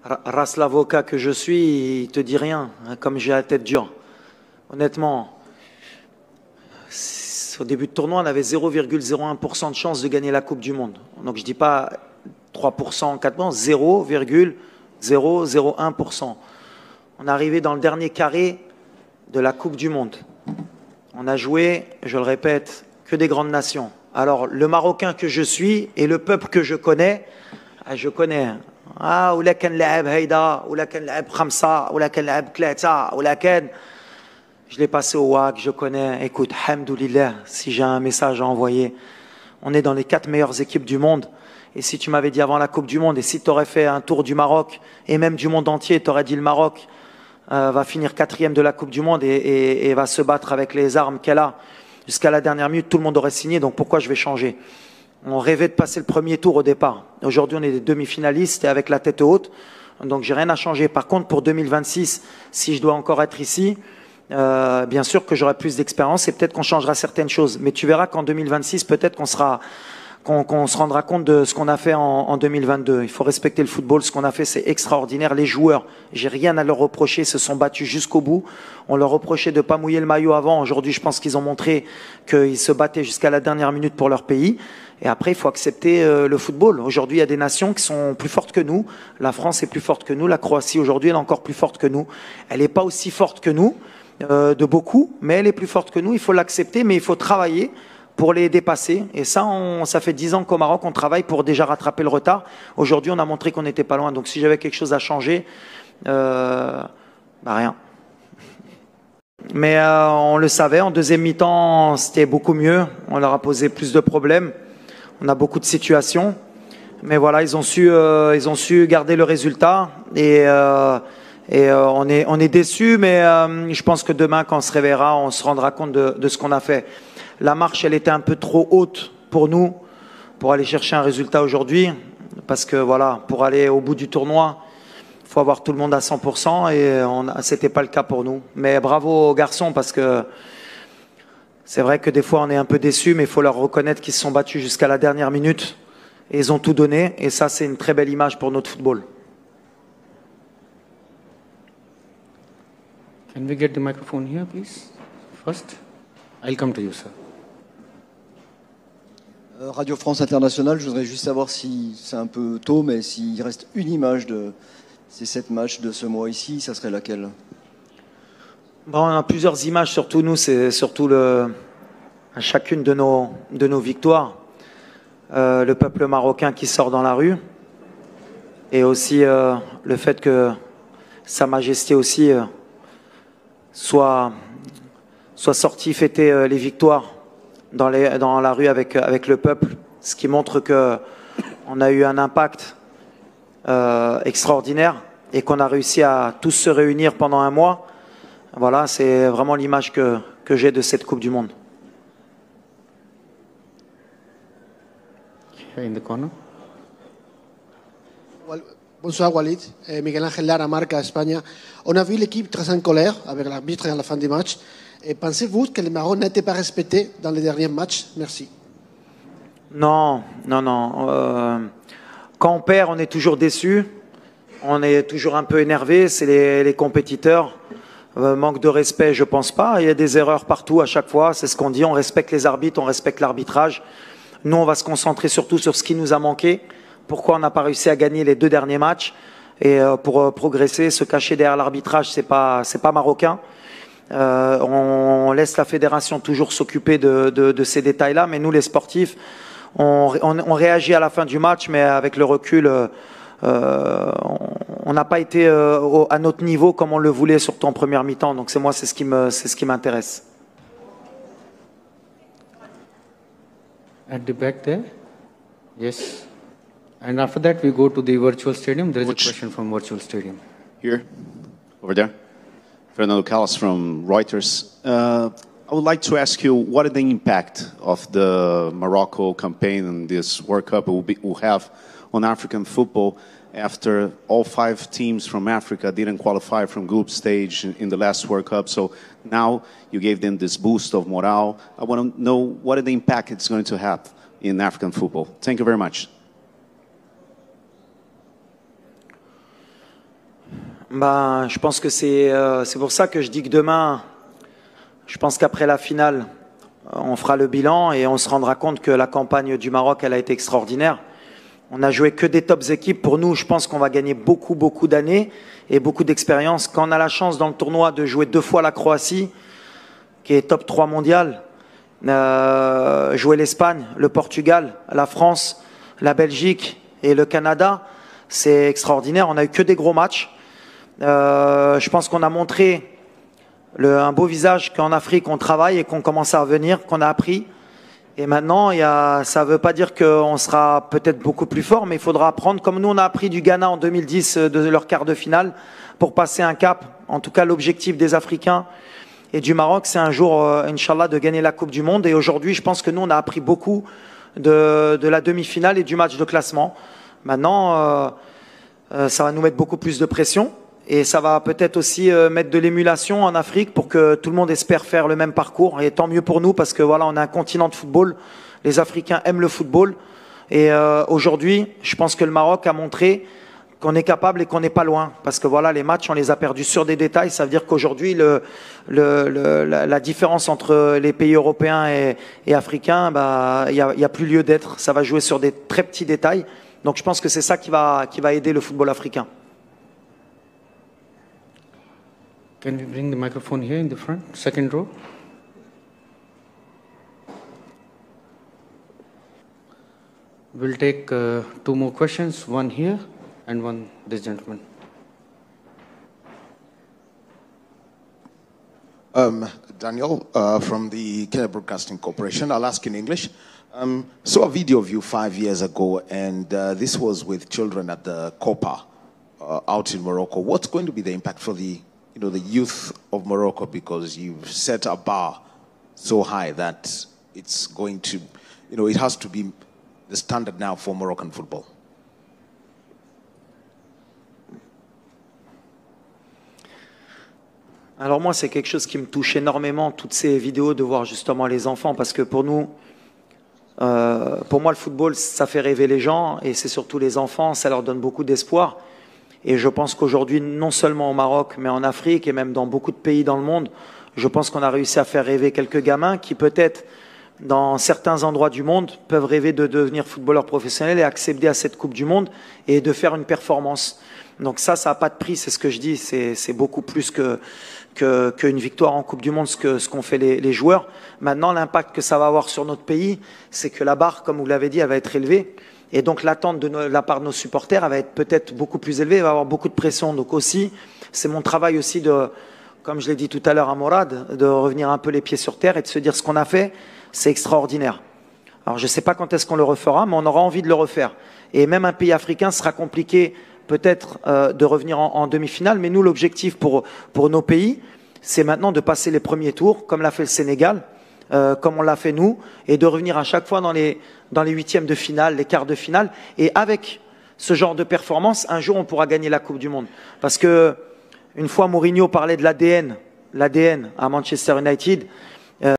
Race l'avocat que je suis, il te dit rien, hein, comme j'ai la tête dure. Honnêtement, au début de tournoi, on avait 0,01% de chance de gagner la Coupe du Monde. Donc je ne dis pas 3%, 4%, 0,001%. On est arrivé dans le dernier carré de la Coupe du Monde. On a joué, je le répète, que des grandes nations. Alors, le Marocain que je suis et le peuple que je connais. ولا كان لعب هيدا ولا كان لعب خمسة ولا كان لعب ثلاثة ولا كان. Je l'ai passé au WAC, je connais. Écoute, hamdoulilah, si j'ai un message à envoyer, on est dans les 4 meilleures équipes du monde. Et si tu m'avais dit avant la Coupe du Monde, et si tu aurais fait un tour du Maroc, et même du monde entier, tu aurais dit le Maroc va finir 4e de la Coupe du Monde et va se battre avec les armes qu'elle a. Jusqu'à la dernière minute, tout le monde aurait signé, donc pourquoi je vais changer? On rêvait de passer le premier tour au départ. Aujourd'hui, on est des demi-finalistes et avec la tête haute, donc j'ai rien à changer. Par contre, pour 2026, si je dois encore être ici, bien sûr que j'aurai plus d'expérience et peut-être qu'on changera certaines choses. Mais tu verras qu'en 2026, peut-être qu'on se rendra compte de ce qu'on a fait en 2022. Il faut respecter le football. Ce qu'on a fait, c'est extraordinaire. Les joueurs, j'ai rien à leur reprocher, se sont battus jusqu'au bout. On leur reprochait de ne pas mouiller le maillot avant. Aujourd'hui, je pense qu'ils ont montré qu'ils se battaient jusqu'à la dernière minute pour leur pays. Et après, il faut accepter le football. Aujourd'hui, il y a des nations qui sont plus fortes que nous. La France est plus forte que nous. La Croatie, aujourd'hui, elle est encore plus forte que nous. Elle n'est pas aussi forte que nous, de beaucoup, mais elle est plus forte que nous. Il faut l'accepter, mais il faut travailler pour les dépasser. Et ça, ça fait 10 ans qu'au Maroc, on travaille pour déjà rattraper le retard. Aujourd'hui, on a montré qu'on n'était pas loin. Donc, si j'avais quelque chose à changer, rien. Mais on le savait, en deuxième mi-temps, c'était beaucoup mieux. On leur a posé plus de problèmes. On a beaucoup de situations. Mais voilà, ils ont su garder le résultat. Et on est déçus, mais je pense que demain, quand on se réveillera, on se rendra compte de ce qu'on a fait. La marche, elle était un peu trop haute pour nous, pour aller chercher un résultat aujourd'hui. Parce que voilà, pour aller au bout du tournoi, il faut avoir tout le monde à 100% et c'était pas le cas pour nous. Mais bravo aux garçons parce que c'est vrai que des fois on est un peu déçus, mais il faut leur reconnaître qu'ils se sont battus jusqu'à la dernière minute et ils ont tout donné. Et ça, c'est une très belle image pour notre football. Can we get the microphone here, please? First, I'll come to you, sir. Radio France Internationale, je voudrais juste savoir si c'est un peu tôt, mais s'il reste une image de ces 7 matchs de ce mois ici, ça serait laquelle? Bon, on a plusieurs images, surtout nous, c'est surtout à chacune de nos victoires. Le peuple marocain qui sort dans la rue et aussi le fait que Sa Majesté aussi soit sorti fêter les victoires dans la rue avec le peuple, ce qui montre qu'on a eu un impact extraordinaire et qu'on a réussi à tous se réunir pendant un mois. Voilà, c'est vraiment l'image que j'ai de cette Coupe du Monde. In the corner. Bonsoir Walid, Miguel Ángel Lara, Marca, Espagne. On a vu l'équipe très en colère avec l'arbitre à la fin du match. Pensez-vous que le Maroc n'était pas respecté dans les derniers matchs? Merci. Non. Quand on perd, on est toujours déçu. On est toujours un peu énervé. C'est les compétiteurs. Manque de respect, je pense pas. Il y a des erreurs partout à chaque fois. C'est ce qu'on dit. On respecte les arbitres, on respecte l'arbitrage. Nous, on va se concentrer surtout sur ce qui nous a manqué. Pourquoi on n'a pas réussi à gagner les 2 derniers matchs? Et pour progresser, se cacher derrière l'arbitrage, c'est pas marocain. On laisse la fédération toujours s'occuper de ces détails-là, mais nous, les sportifs, on réagit à la fin du match, mais avec le recul, on n'a pas été à notre niveau comme on le voulait, surtout en première mi-temps. Donc c'est ce qui m'intéresse. At the back there? Yes. And after that, we go to the virtual stadium. There is a question from virtual stadium. Here? Over there? Fernando Callas from Reuters. I would like to ask you, what is the impact of the Morocco campaign and this World Cup will have on African football after all 5 teams from Africa didn't qualify from group stage in the last World Cup? So now you gave them this boost of morale. I want to know what is the impact it's going to have in African football. Thank you very much. Ben, je pense que c'est pour ça que je dis que demain, je pense qu'après la finale, on fera le bilan et on se rendra compte que la campagne du Maroc, elle a été extraordinaire. On a joué que des tops équipes. Pour nous, je pense qu'on va gagner beaucoup d'années et beaucoup d'expérience. Quand on a la chance dans le tournoi de jouer 2 fois la Croatie, qui est top 3 mondial, jouer l'Espagne, le Portugal, la France, la Belgique et le Canada, c'est extraordinaire. On n'a eu que des gros matchs. Je pense qu'on a montré un beau visage qu'en Afrique on travaille et qu'on commence à revenir, qu'on a appris. Et maintenant, ça ne veut pas dire qu'on sera peut-être beaucoup plus fort, mais il faudra apprendre, comme nous on a appris du Ghana en 2010 de leur quart de finale, pour passer un cap. En tout cas, l'objectif des Africains et du Maroc, c'est un jour, Inch'Allah, de gagner la Coupe du Monde. Et aujourd'hui, je pense que nous, on a appris beaucoup de la demi-finale et du match de classement. Maintenant, ça va nous mettre beaucoup plus de pression. Et ça va peut-être aussi mettre de l'émulation en Afrique pour que tout le monde espère faire le même parcours. Et tant mieux pour nous parce que voilà, on a un continent de football. Les Africains aiment le football. Et aujourd'hui, je pense que le Maroc a montré qu'on est capable et qu'on n'est pas loin. Parce que voilà, les matchs, on les a perdus sur des détails. Ça veut dire qu'aujourd'hui, la différence entre les pays européens et africains, bah, y a plus lieu d'être. Ça va jouer sur des très petits détails. Donc je pense que c'est ça qui va aider le football africain. Can we bring the microphone here in the front, second row? We'll take 2 more questions, one here and one this gentleman. Daniel, from the Kenya Broadcasting Corporation. I'll ask in English. Saw a video of you 5 years ago, and this was with children at the Copa out in Morocco. What's going to be the impact for the youth of Morocco, because you've set a bar so high that it's going to, it has to be the standard now for Moroccan football? Alors moi, c'est quelque chose qui me touche énormément, toutes ces vidéos, de voir justement les enfants, parce que pour nous, pour moi, le football, ça fait rêver les gens, et c'est surtout les enfants, ça leur donne beaucoup d'espoir. Et je pense qu'aujourd'hui, non seulement au Maroc, mais en Afrique et même dans beaucoup de pays dans le monde, je pense qu'on a réussi à faire rêver quelques gamins qui peut-être, dans certains endroits du monde, peuvent rêver de devenir footballeurs professionnels et accéder à cette Coupe du Monde et de faire une performance. Donc ça n'a pas de prix, c'est ce que je dis, c'est beaucoup plus qu'une victoire en Coupe du Monde, ce qu'ont fait les joueurs. Maintenant, l'impact que ça va avoir sur notre pays, c'est que la barre, comme vous l'avez dit, elle va être élevée. Et donc l'attente de la part de nos supporters, elle va être peut-être beaucoup plus élevée, il va y avoir beaucoup de pression. Donc aussi, c'est mon travail aussi de, comme je l'ai dit tout à l'heure à Morad, de revenir un peu les pieds sur terre et de se dire ce qu'on a fait, c'est extraordinaire. Alors je ne sais pas quand est-ce qu'on le refera, mais on aura envie de le refaire. Et même un pays africain sera compliqué peut-être de revenir en demi-finale, mais nous, l'objectif pour nos pays, c'est maintenant de passer les premiers tours, comme l'a fait le Sénégal, comme on l'a fait nous, et de revenir à chaque fois dans les huitièmes de finale, les quarts de finale. Et avec ce genre de performance, un jour, on pourra gagner la Coupe du Monde. Parce que une fois, Mourinho parlait de l'ADN à Manchester United.